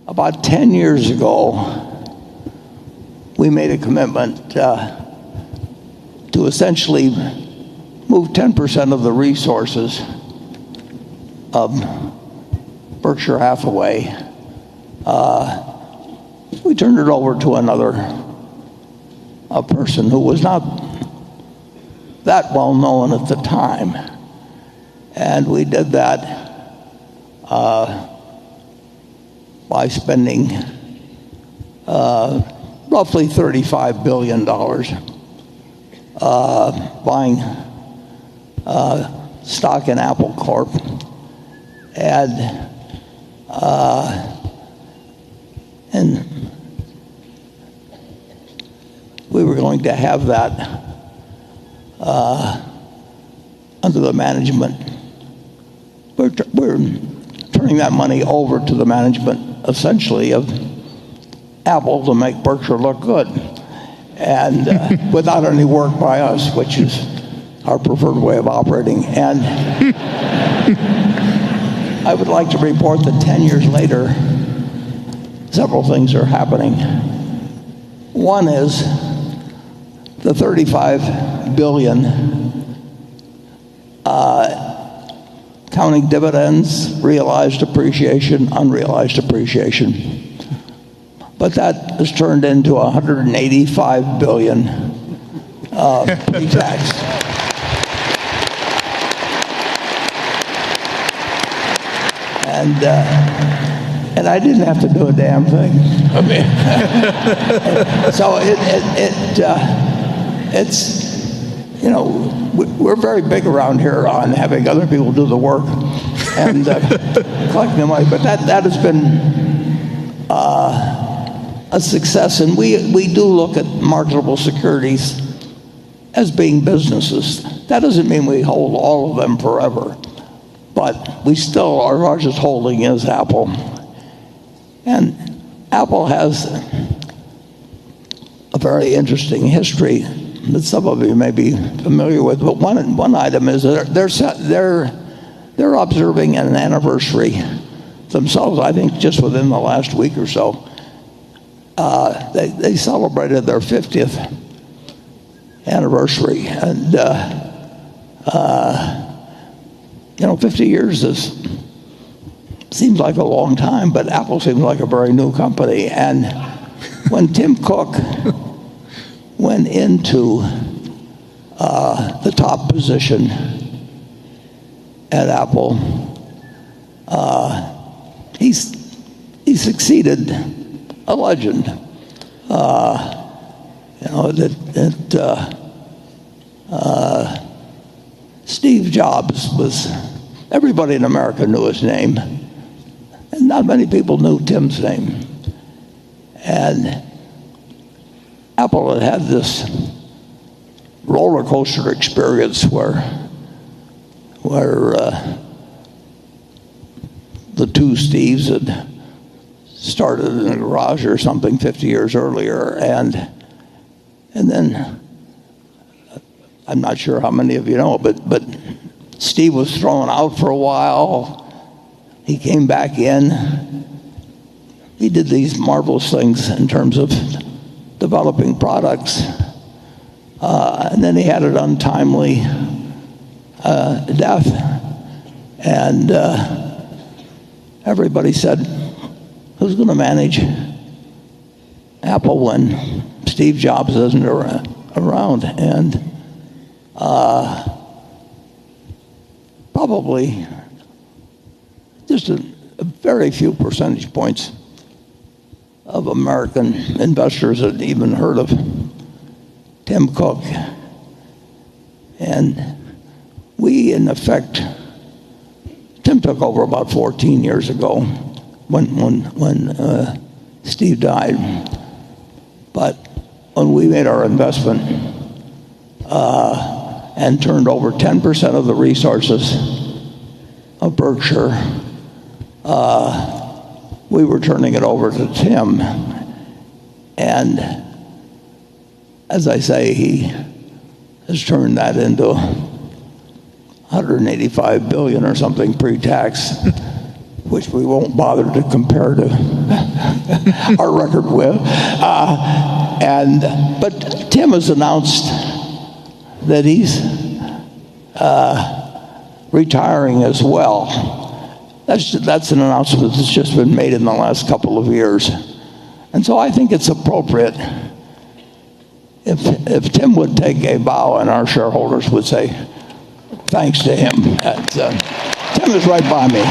about 10 years ago, we made a commitment to essentially move 10% of the resources of Berkshire Hathaway. We turned it over to a person who was not that well known at the time. And we did that by spending roughly $35 billion buying stock in Apple Corp. And we were going to have that under the management. We're turning that money over to the management, essentially, of Apple to make Berkshire look good, and without any work by us, which is our preferred way of operating. And I would like to report that 10 years later, several things are happening. One is the $35 billion counting dividends, realized appreciation, unrealized appreciation. But that has turned into $185 billion pre-tax. And I didn't have to do a damn thing. I mean, so it's, you know, we're very big around here on having other people do the work and collecting the money. But that has been a success. And we do look at marketable securities as being businesses. That doesn't mean we hold all of them forever. But we still, our largest holding is Apple. And Apple has a very interesting history that some of you may be familiar with. But one item is that they're observing an anniversary themselves, I think just within the last week or so. They celebrated their 50th anniversary. And, 50 years seems like a long time, but Apple seems like a very new company. And when Tim Cook went into the top position at Apple, he succeeded a legend. Steve Jobs everybody in America knew his name, and not many people knew Tim's name. And Apple had this roller coaster experience where the two Steves had started in a garage or something 50 years earlier, and then I'm not sure how many of you know, but Steve was thrown out for a while. He came back in. He did these marvelous things in terms of developing products. And then he had an untimely death. And everybody said, who's going to manage Apple when Steve Jobs isn't around? And probably just a very few percentage points of American investors had even heard of Tim Cook. And we, in effect, Tim took over about 14 years ago when Steve died. But when we made our investment and turned over 10% of the resources of Berkshire, we were turning it over to Tim. And as I say, he has turned that into $185 billion or something pre-tax. which we won't bother to compare to our record with. But Tim has announced that he's retiring as well. That's an announcement that's just been made in the last couple of years. And so I think it's appropriate if Tim would take a bow and our shareholders would say thanks to him. Tim is right by me.